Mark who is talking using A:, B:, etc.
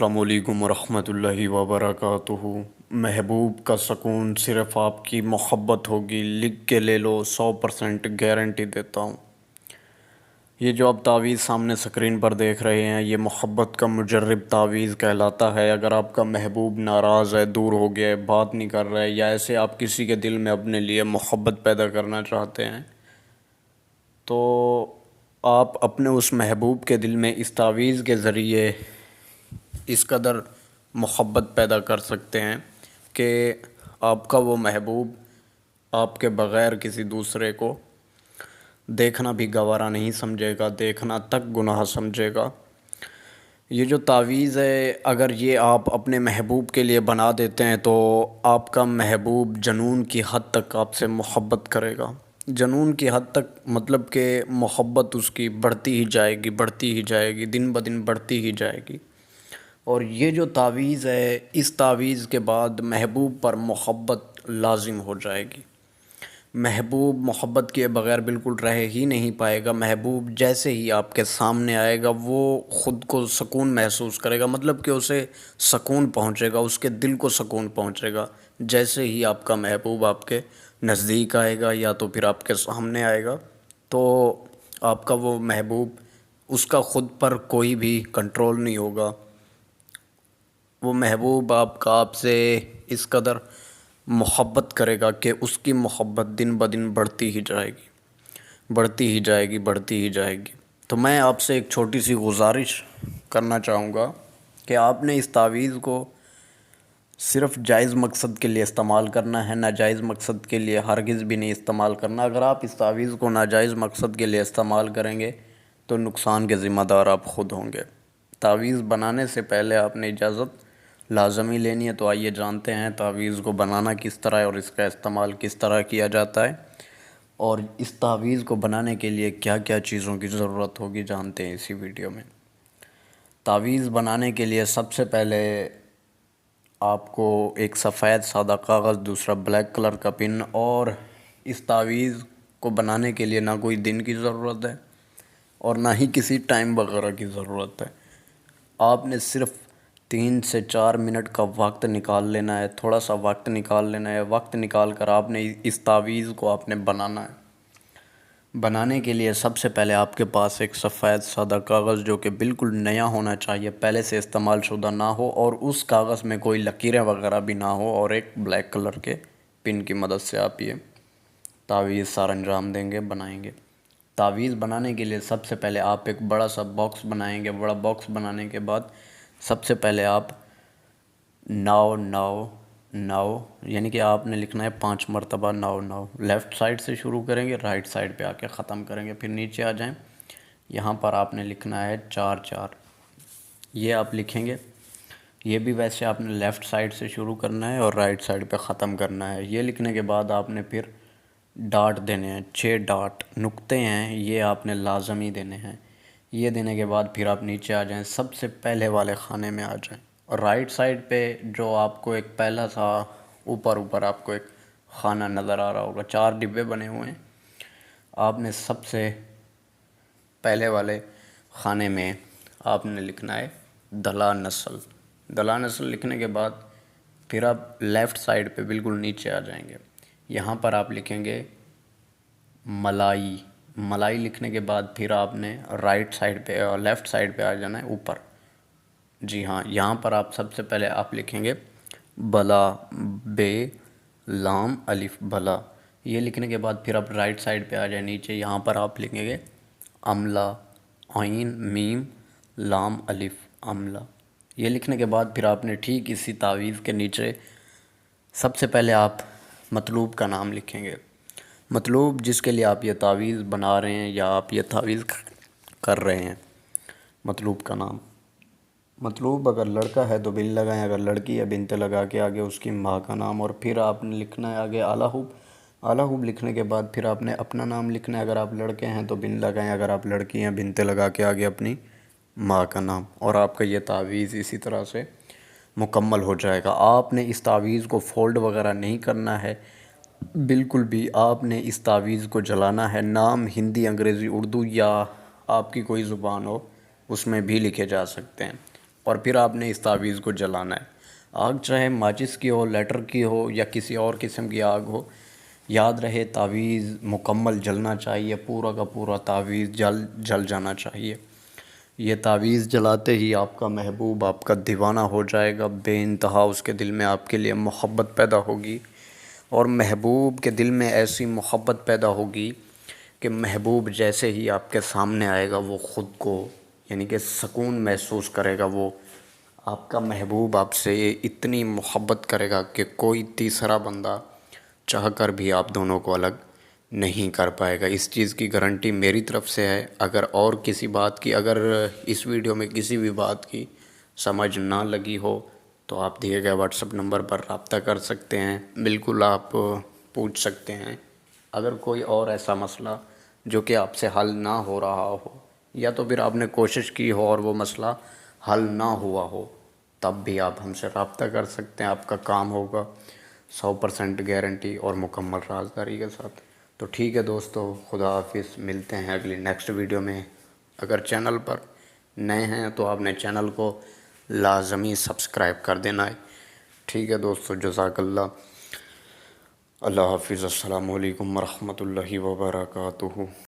A: السلام علیکم ورحمۃ اللہ وبرکاتہ۔ محبوب کا سکون صرف آپ کی محبت ہوگی، لکھ کے لے لو، 100% گارنٹی دیتا ہوں۔ یہ جو آپ تعویذ سامنے سکرین پر دیکھ رہے ہیں، یہ محبت کا مجرب تعویذ کہلاتا ہے۔ اگر آپ کا محبوب ناراض ہے، دور ہو گیا ہے، بات نہیں کر رہا ہے، یا ایسے آپ کسی کے دل میں اپنے لیے محبت پیدا کرنا چاہتے ہیں، تو آپ اپنے اس محبوب کے دل میں اس تعویذ کے ذریعے اس قدر محبت پیدا کر سکتے ہیں کہ آپ کا وہ محبوب آپ کے بغیر کسی دوسرے کو دیکھنا بھی گوارا نہیں سمجھے گا، دیکھنا تک گناہ سمجھے گا۔ یہ جو تعویذ ہے، اگر یہ آپ اپنے محبوب کے لیے بنا دیتے ہیں تو آپ کا محبوب جنون کی حد تک آپ سے محبت کرے گا۔ جنون کی حد تک مطلب کہ محبت اس کی بڑھتی ہی جائے گی، بڑھتی ہی جائے گی، دن بدن بڑھتی ہی جائے گی۔ اور یہ جو تعویذ ہے، اس تعویذ کے بعد محبوب پر محبت لازم ہو جائے گی۔ محبوب محبت کے بغیر بالکل رہ ہی نہیں پائے گا۔ محبوب جیسے ہی آپ کے سامنے آئے گا، وہ خود کو سکون محسوس کرے گا، مطلب کہ اسے سکون پہنچے گا، اس کے دل کو سکون پہنچے گا۔ جیسے ہی آپ کا محبوب آپ کے نزدیک آئے گا یا تو پھر آپ کے سامنے آئے گا، تو آپ کا وہ محبوب، اس کا خود پر کوئی بھی کنٹرول نہیں ہوگا۔ وہ محبوب آپ سے اس قدر محبت کرے گا کہ اس کی محبت دن بدن بڑھتی ہی جائے گی، بڑھتی ہی جائے گی، بڑھتی ہی جائے گی۔ تو میں آپ سے ایک چھوٹی سی گزارش کرنا چاہوں گا کہ آپ نے اس تعویذ کو صرف جائز مقصد کے لیے استعمال کرنا ہے، ناجائز مقصد کے لیے ہرگز بھی نہیں استعمال کرنا۔ اگر آپ اس تعویذ کو ناجائز مقصد کے لیے استعمال کریں گے تو نقصان کے ذمہ دار آپ خود ہوں گے۔ تعویذ بنانے سے پہلے آپ نے اجازت لازمی لینی ہے، تو آئیے جانتے ہیں تعویذ کو بنانا کس طرح ہے اور اس کا استعمال کس طرح کیا جاتا ہے، اور اس تعویذ کو بنانے کے لیے کیا کیا چیزوں کی ضرورت ہوگی، جانتے ہیں اسی ویڈیو میں۔ تعویذ بنانے کے لیے سب سے پہلے آپ کو ایک سفید سادہ کاغذ، دوسرا بلیک کلر کا پن، اور اس تعویذ کو بنانے کے لیے نہ کوئی دن کی ضرورت ہے اور نہ ہی کسی ٹائم وغیرہ کی ضرورت ہے۔ آپ نے صرف 3 سے 4 منٹ کا وقت نکال لینا ہے، تھوڑا سا وقت نکال لینا ہے۔ وقت نکال کر آپ نے اس تعویذ کو آپ نے بنانا ہے۔ بنانے کے لیے سب سے پہلے آپ کے پاس ایک سفید سادہ کاغذ، جو کہ بالکل نیا ہونا چاہیے، پہلے سے استعمال شدہ نہ ہو، اور اس کاغذ میں کوئی لکیریں وغیرہ بھی نہ ہو، اور ایک بلیک کلر کے پن کی مدد سے آپ یہ تعویذ سار انجام دیں گے، بنائیں گے۔ تعویذ بنانے کے لیے سب سے پہلے آپ ایک بڑا سا باکس بنائیں گے۔ بڑا باکس بنانے کے بعد سب سے پہلے آپ 9 9 9 یعنی کہ آپ نے لکھنا ہے 5 مرتبہ 9 9۔ لیفٹ سائڈ سے شروع کریں گے، رائٹ سائڈ پہ آ کے ختم کریں گے، پھر نیچے آ جائیں، یہاں پر آپ نے لکھنا ہے 4 4۔ یہ آپ لکھیں گے۔ یہ بھی ویسے آپ نے لیفٹ سائڈ سے شروع کرنا ہے اور رائٹ سائڈ پہ ختم کرنا ہے۔ یہ لکھنے کے بعد آپ نے پھر ڈاٹ دینے ہیں، 6 ڈاٹ نقطے ہیں، یہ آپ نے لازمی دینے ہیں۔ یہ دینے کے بعد پھر آپ نیچے آ جائیں، سب سے پہلے والے خانے میں آ جائیں، اور رائٹ سائڈ پہ جو آپ کو ایک پہلا سا اوپر آپ کو ایک خانہ نظر آ رہا ہوگا، 4 ڈبے بنے ہوئے ہیں۔ آپ نے سب سے پہلے والے خانے میں آپ نے لکھنا ہے دلہ نسل۔ دلہ نسل لکھنے کے بعد پھر آپ لیفٹ سائڈ پہ بالکل نیچے آ جائیں گے، یہاں پر آپ لکھیں گے ملائی۔ ملائی لکھنے کے بعد پھر آپ نے رائٹ سائڈ پہ اور لیفٹ سائڈ پہ آ جانا ہے اوپر۔ جی ہاں، یہاں پر آپ سب سے پہلے آپ لکھیں گے بلا، بے لام الف بلا۔ یہ لکھنے کے بعد پھر آپ رائٹ سائڈ پہ آ جائیں نیچے، یہاں پر آپ لکھیں گے عملہ، عین میم لام الف عملہ۔ یہ لکھنے کے بعد پھر آپ نے ٹھیک اسی تعویذ کے نیچے سب سے پہلے آپ مطلوب کا نام لکھیں گے۔ مطلوب جس کے لیے آپ یہ تعویذ بنا رہے ہیں یا آپ یہ تعویذ کر رہے ہیں، مطلوب کا نام۔ مطلوب اگر لڑکا ہے تو بن لگائیں، اگر لڑکی ہے بنت لگا کے آگے اس کی ماں کا نام، اور پھر آپ نے لکھنا ہے آگے اعلیٰ حب۔ اعلیٰ حب لکھنے کے بعد پھر آپ نے اپنا نام لکھنا ہے، اگر آپ لڑکے ہیں تو بن لگائیں، اگر آپ لڑکی ہیں بنت لگا کے آگے اپنی ماں کا نام، اور آپ کا یہ تعویذ اسی طرح سے مکمل ہو جائے گا۔ آپ نے اس تعویذ کو فولڈ وغیرہ نہیں کرنا ہے بالکل بھی، آپ نے اس تعویذ کو جلانا ہے۔ نام ہندی، انگریزی، اردو یا آپ کی کوئی زبان ہو اس میں بھی لکھے جا سکتے ہیں۔ اور پھر آپ نے اس تعویذ کو جلانا ہے۔ آگ چاہے ماچس کی ہو، لیٹر کی ہو یا کسی اور قسم کی آگ ہو، یاد رہے تعویذ مکمل جلنا چاہیے، پورا کا پورا تعویذ جل جانا چاہیے۔ یہ تعویذ جلاتے ہی آپ کا محبوب آپ کا دیوانہ ہو جائے گا، بے انتہا اس کے دل میں آپ کے لیے محبت پیدا ہوگی، اور محبوب کے دل میں ایسی محبت پیدا ہوگی کہ محبوب جیسے ہی آپ کے سامنے آئے گا وہ خود کو یعنی کہ سکون محسوس کرے گا۔ وہ آپ کا محبوب آپ سے اتنی محبت کرے گا کہ کوئی تیسرا بندہ چاہ کر بھی آپ دونوں کو الگ نہیں کر پائے گا۔ اس چیز کی گارنٹی میری طرف سے ہے۔ اگر اور کسی بات کی، اگر اس ویڈیو میں کسی بھی بات کی سمجھ نہ لگی ہو تو آپ دیے گئے واٹس ایپ نمبر پر رابطہ کر سکتے ہیں، بالکل آپ پوچھ سکتے ہیں۔ اگر کوئی اور ایسا مسئلہ جو کہ آپ سے حل نہ ہو رہا ہو، یا تو پھر آپ نے کوشش کی ہو اور وہ مسئلہ حل نہ ہوا ہو، تب بھی آپ ہم سے رابطہ کر سکتے ہیں۔ آپ کا کام ہوگا 100% گارنٹی اور مکمل رازداری کے ساتھ۔ تو ٹھیک ہے دوستو، خدا حافظ، ملتے ہیں اگلی نیکسٹ ویڈیو میں۔ اگر چینل پر نئے ہیں تو آپ نے چینل کو لازمی سبسکرائب کر دینا ہے۔ ٹھیک ہے دوستو، جزاک اللہ۔ اللہ حافظ، السلام علیکم ورحمۃ اللہ وبرکاتہ۔